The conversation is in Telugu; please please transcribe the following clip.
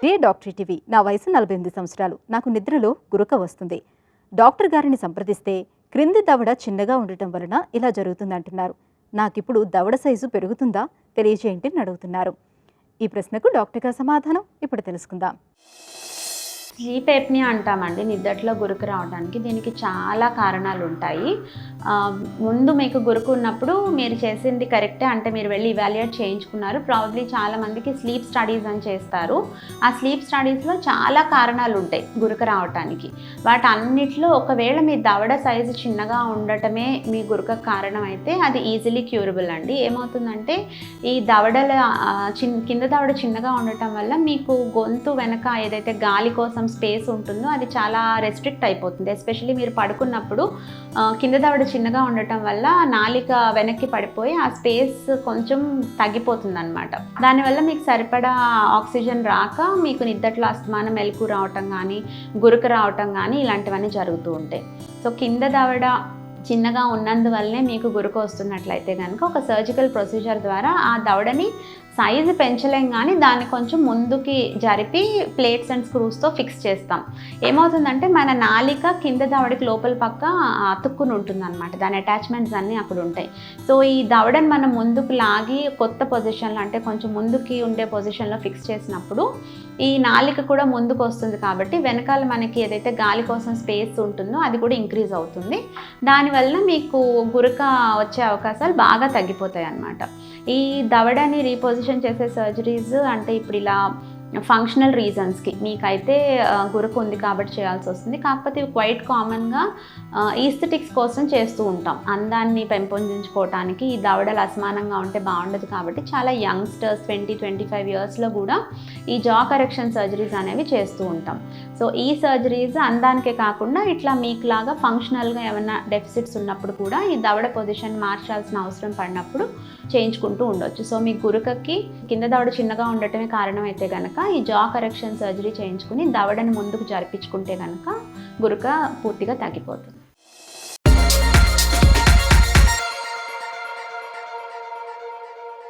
Dr.ETV నా వయసు 48 సంవత్సరాలు. నాకు నిద్రలో గురక వస్తుంది. డాక్టర్ గారిని సంప్రదిస్తే క్రింది దవడ చిన్నగా ఉండటం వలన ఇలా జరుగుతుందంటున్నారు. నాకిప్పుడు దవడ సైజు పెరుగుతుందా తెలియజేయండి అని అడుగుతున్నారు. ఈ ప్రశ్నకు డాక్టర్ గారి సమాధానం ఇప్పుడు తెలుసుకుందాం. స్లీప్ ఎప్నియా అంటామండి, నిద్దట్లో గురుకు రావడానికి. దీనికి చాలా కారణాలు ఉంటాయి. ముందు మీకు గురుకు ఉన్నప్పుడు మీరు చేసింది కరెక్టే, అంటే మీరు వెళ్ళి ఇవాల్యుయేట్ చేయించుకున్నారు. ప్రాబబ్లీ చాలామందికి స్లీప్ స్టడీస్ అని చేస్తారు. ఆ స్లీప్ స్టడీస్లో చాలా కారణాలు ఉంటాయి గురుకు రావడానికి. వాటన్నిటిలో ఒకవేళ మీ దవడ సైజు చిన్నగా ఉండటమే మీ గురుకు కారణం అయితే అది ఈజీలీ క్యూరబుల్ అండి. ఏమవుతుందంటే ఈ దవడల కింద దవడ చిన్నగా ఉండటం వల్ల మీకు గొంతు వెనక ఏదైతే గాలి కోసం స్పేస్ ఉంటుందో అది చాలా రెస్ట్రిక్ట్ అయిపోతుంది. ఎస్పెషల్లీ మీరు పడుకున్నప్పుడు కింద దవడ చిన్నగా ఉండటం వల్ల నాలిక వెనక్కి పడిపోయి ఆ స్పేస్ కొంచెం తగ్గిపోతుంది అనమాట. దానివల్ల మీకు సరిపడా ఆక్సిజన్ రాక మీకు నిద్దట్లో అస్తమానం మెలకు రావటం కానీ గురుకు రావటం కానీ ఇలాంటివన్నీ జరుగుతూ ఉంటాయి. సో కింద దవడ చిన్నగా ఉన్నందువల్లనే మీకు గురుకు వస్తున్నట్లయితే కనుక ఒక సర్జికల్ ప్రొసీజర్ ద్వారా ఆ దవడని సైజు పెంచలేం కానీ దాన్ని కొంచెం ముందుకి జరిపి ప్లేట్స్ అండ్ స్క్రూస్తో ఫిక్స్ చేస్తాం. ఏమవుతుందంటే మన నాలిక కింద దవడకి లోపల పక్క అతుక్కుని ఉంటుంది అనమాట. దాని అటాచ్మెంట్స్ అన్నీ అక్కడ ఉంటాయి. సో ఈ దవడని మనం ముందుకు లాగి కొత్త పొజిషన్లో, అంటే కొంచెం ముందుకి ఉండే పొజిషన్లో ఫిక్స్ చేసినప్పుడు ఈ నాలిక కూడా ముందుకు వస్తుంది కాబట్టి వెనకాల మనకి ఏదైతే గాలి కోసం స్పేస్ ఉంటుందో అది కూడా ఇంక్రీజ్ అవుతుంది. దానివల్ల మీకు గురక వచ్చే అవకాశాలు బాగా తగ్గిపోతాయి అన్నమాట. ఈ దవడని రీపొజిషన్ చేసే సర్జరీస్ అంటే ఇప్పుడు ఇలా ఫంక్షనల్ రీజన్స్కి మీకైతే గురక ఉంది కాబట్టి చేయాల్సి వస్తుంది. కాకపోతే ఇవి క్వైట్ కామన్గా ఈస్థెటిక్స్ కోసం చేస్తూ ఉంటాం. అందాన్ని పెంపొందించుకోవటానికి ఈ దవడలు అసమానంగా ఉంటే బాగుండదు కాబట్టి చాలా యంగ్స్టర్స్ 20-25 ఇయర్స్లో కూడా ఈ జా కరెక్షన్ సర్జరీస్ అనేవి చేస్తూ ఉంటాం. సో ఈ సర్జరీస్ అందానికే కాకుండా ఇట్లా మీకులాగా ఫంక్షనల్గా ఏమైనా డెఫిసిట్స్ ఉన్నప్పుడు కూడా ఈ దవడ పొజిషన్ మార్చాల్సిన అవసరం పడినప్పుడు చేయించుకుంటూ ఉండొచ్చు. సో మీ గురకకి కింద దవడ చిన్నగా ఉండటమే కారణం అయితే కనుక ఈ జా కరెక్షన్ సర్జరీ చేయించుకుని దవడని ముందుకు జరిపించుకుంటే కనుక గురక పూర్తిగా తగ్గిపోతుంది.